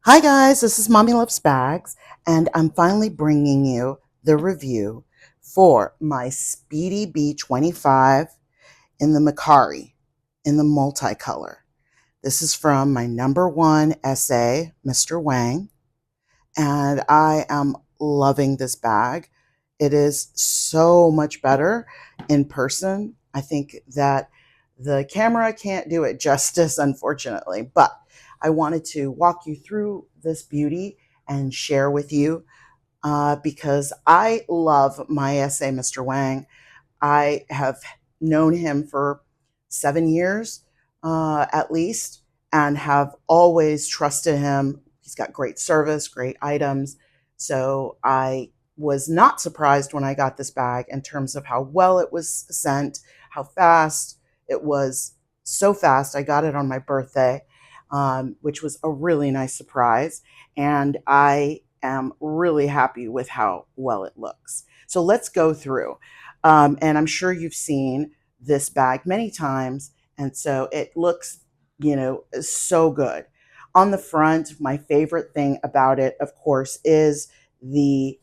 Hi guys, this is Mommy Loves Bags, and I'm finally bringing you the review for my Speedy B25 in the Murakami in the multicolor. This is from my #1 essay, Mr. Wang, and I am loving this bag. It is so much better in person. I think that the camera can't do it justice, unfortunately, but I wanted to walk you through this beauty and share with you because I love my essay, Mr. Wang. I have known him for 7 years at least and have always trusted him. He's got great service, great items. So I was not surprised when I got this bag in terms of how well it was sent, how fast it was. So fast. I got it on my birthday, which was a really nice surprise. And I am really happy with how well it looks. So let's go through. And I'm sure you've seen this bag many times. And so it looks, so good. On the front, my favorite thing about it, of course, is the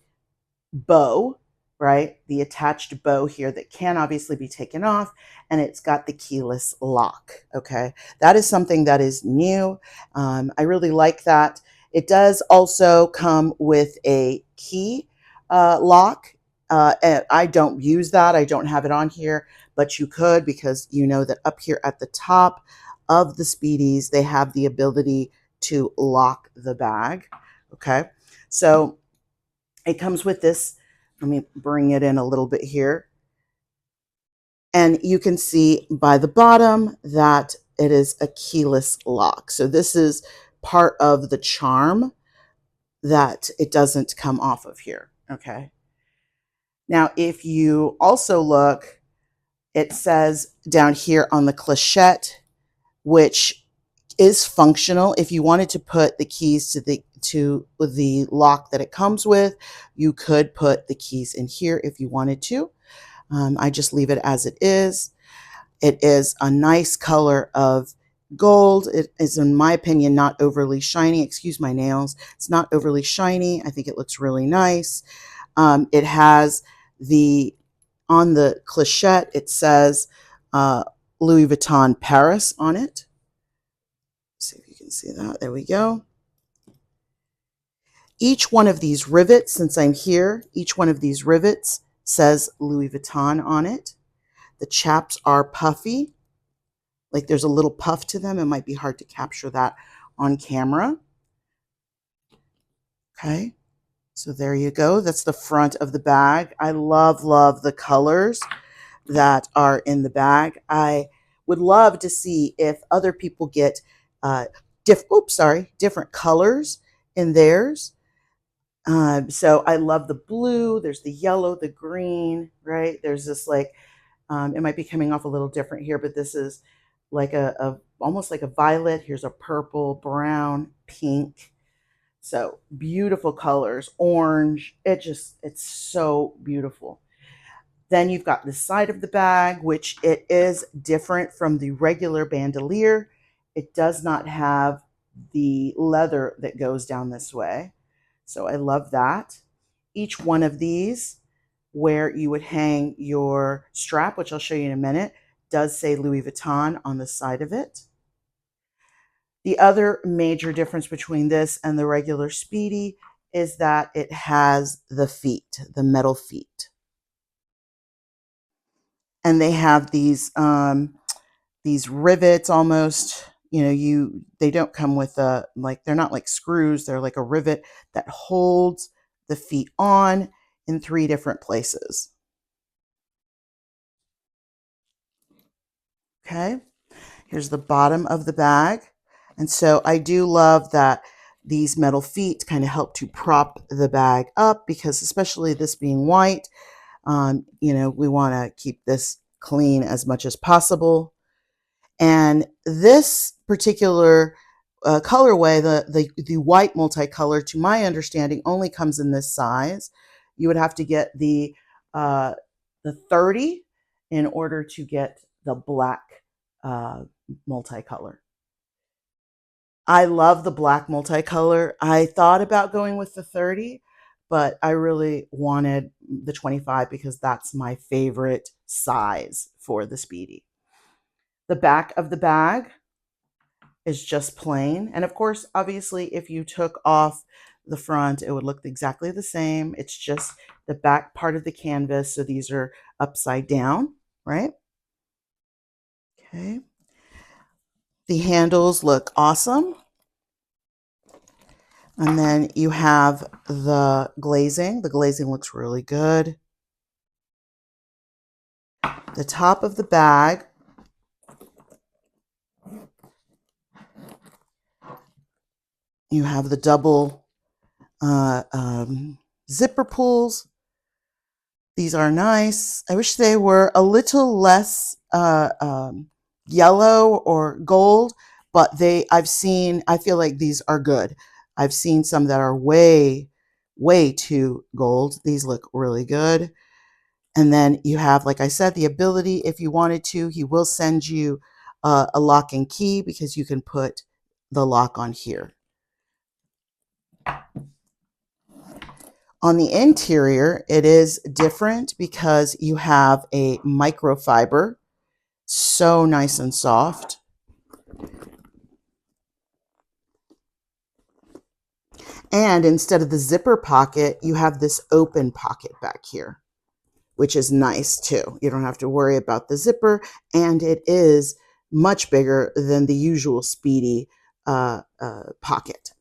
bow, right? The attached bow here that can obviously be taken off, and it's got the keyless lock. Okay, that is something that is new. I really like that. It does also come with a key lock. And I don't use that. I don't have it on here, but you could, because you know that up here at the top of the Speedies, they have the ability to lock the bag. Okay, so it comes with this. Let me bring it in a little bit here. And you can see by the bottom that it is a keyless lock. So this is part of the charm that it doesn't come off of here. Okay. Now, if you also look, it says down here on the clochette, which is functional. If you wanted to put the keys to the lock that it comes with, you could put the keys in here if you wanted to. I just leave it as it is. It is a nice color of gold. It is, in my opinion, not overly shiny. Excuse my nails. It's not overly shiny. I think it looks really nice. It has on the clochette, it says Louis Vuitton Paris on it. See if you can see that. There we go. Each one of these rivets, since I'm here, each one of these rivets says Louis Vuitton on it. The chaps are puffy, like there's a little puff to them. It might be hard to capture that on camera. Okay, so there you go. That's the front of the bag. I love, love the colors that are in the bag. I would love to see if other people get different colors in theirs. So I love the blue. There's the yellow, the green, right? There's this like, it might be coming off a little different here, but this is like almost like a violet. Here's a purple, brown, pink. So beautiful colors, orange. It's so beautiful. Then you've got the side of the bag, which it is different from the regular bandolier. It does not have the leather that goes down this way. So I love that. Each one of these, where you would hang your strap, which I'll show you in a minute, does say Louis Vuitton on the side of it. The other major difference between this and the regular Speedy is that it has the feet, the metal feet. And they have these rivets almost, they don't come with they're not like screws, they're like a rivet that holds the feet on in 3 different places. Okay, here's the bottom of the bag. And so I do love that these metal feet kind of help to prop the bag up, because especially this being white, we want to keep this clean as much as possible. And this particular colorway, the white multicolor, to my understanding, only comes in this size. You would have to get the 30 in order to get the black multicolor. I love the black multicolor. I thought about going with the 30, but I really wanted the 25 because that's my favorite size for the Speedy. The back of the bag is just plain. And of course, obviously, if you took off the front, it would look exactly the same. It's just the back part of the canvas. So these are upside down, right? Okay. The handles look awesome. And then you have the glazing. The glazing looks really good. The top of the bag, you have the double zipper pulls. These are nice. I wish they were a little less yellow or gold, but I feel like these are good. I've seen some that are way, way too gold. These look really good. And then you have, like I said, the ability, if you wanted to, he will send you a lock and key because you can put the lock on here. On the interior, it is different because you have a microfiber, so nice and soft. And instead of the zipper pocket, you have this open pocket back here, which is nice too. You don't have to worry about the zipper, and it is much bigger than the usual Speedy pocket.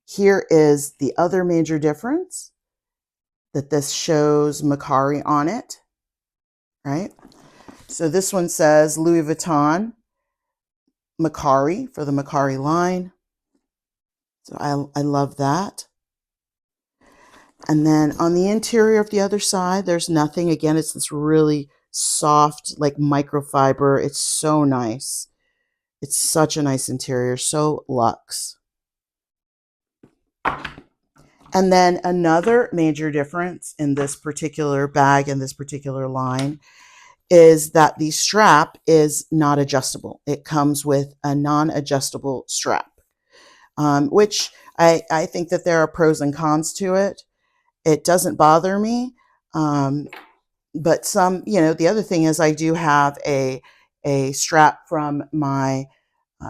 Here is the other major difference, that this shows Murakami on it, right? So this one says Louis Vuitton Murakami for the Murakami line. So I love that. And then on the interior of the other side, there's nothing. Again, it's this really soft, like microfiber. It's so nice. It's such a nice interior, so luxe. And then another major difference in this particular bag and this particular line is that the strap is not adjustable. It comes with a non-adjustable strap, which I think that there are pros and cons to it. It doesn't bother me. But some, the other thing is I do have a strap from my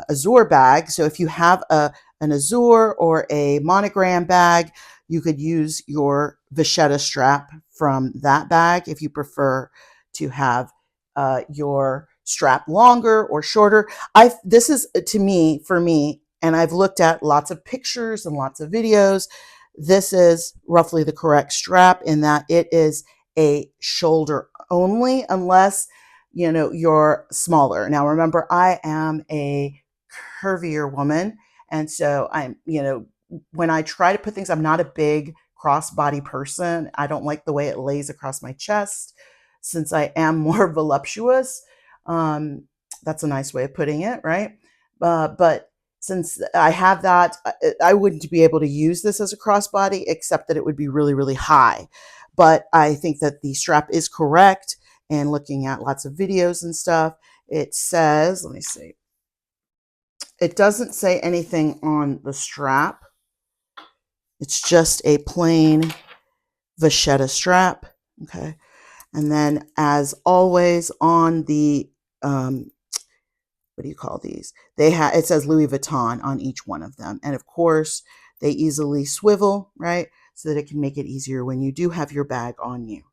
Azure bag. So if you have an Azure or a monogram bag, you could use your vachetta strap from that bag if you prefer to have your strap longer or shorter. This is for me, and I've looked at lots of pictures and lots of videos. This is roughly the correct strap in that it is a shoulder only, unless you're smaller. Now remember, I am a curvier woman, and so I'm when I try to put things, I'm not a big crossbody person. I don't like the way it lays across my chest since I am more voluptuous. That's a nice way of putting it, right? But since I have that, I wouldn't be able to use this as a crossbody, except that it would be really, really high. But I think that the strap is correct. And looking at lots of videos and stuff, it says, let me see. It doesn't say anything on the strap. It's just a plain vachetta strap. Okay. And then as always on the, what do you call these? It says Louis Vuitton on each one of them. And of course they easily swivel, right? So that it can make it easier when you do have your bag on you.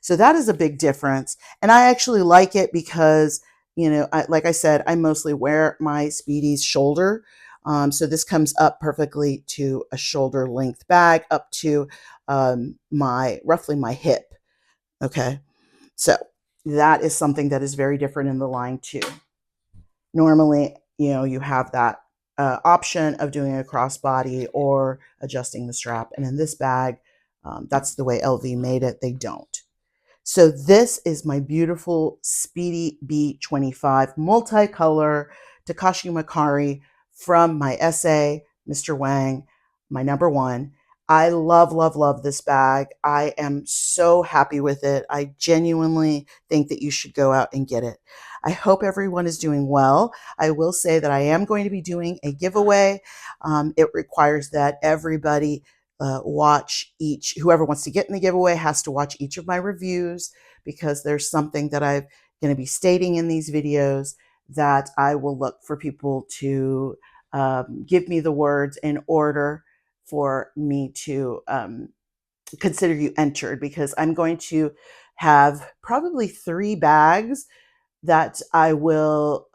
So that is a big difference. And I actually like it because, like I said, I mostly wear my Speedy's shoulder. So this comes up perfectly to a shoulder length bag up to roughly my hip. Okay. So that is something that is very different in the line too. Normally, you have that option of doing a crossbody or adjusting the strap. And in this bag, that's the way LV made it. They don't. So this is my beautiful Speedy B25 multicolor Takashi Murakami from my essay, Mr. Wang, my number one. I love, love, love this bag. I am so happy with it. I genuinely think that you should go out and get it. I hope everyone is doing well. I will say that I am going to be doing a giveaway. It requires that everybody watch each, whoever wants to get in the giveaway has to watch each of my reviews, because there's something that I'm going to be stating in these videos that I will look for people to give me the words in order for me to consider you entered, because I'm going to have probably 3 bags that I will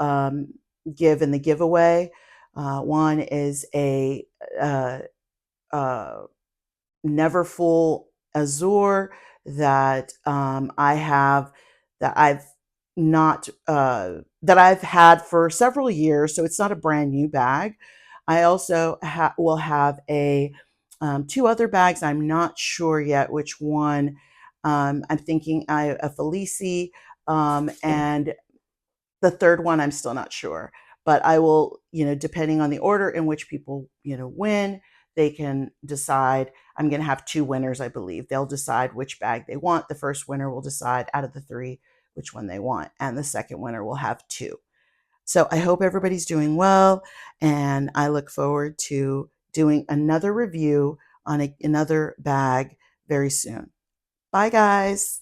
give in the giveaway. One is a uh, uh, Never Full Azure that I have, that I've not that I've had for several years, so it's not a brand new bag. I also will have a 2 other bags. I'm not sure yet which one. I'm thinking a Felici, and the third one, I'm still not sure, but I will, depending on the order in which people, win, they can decide. I'm going to have 2 winners, I believe. They'll decide which bag they want. The first winner will decide out of the 3 which one they want, and the second winner will have 2. So I hope everybody's doing well, and I look forward to doing another review on another bag very soon. Bye, guys.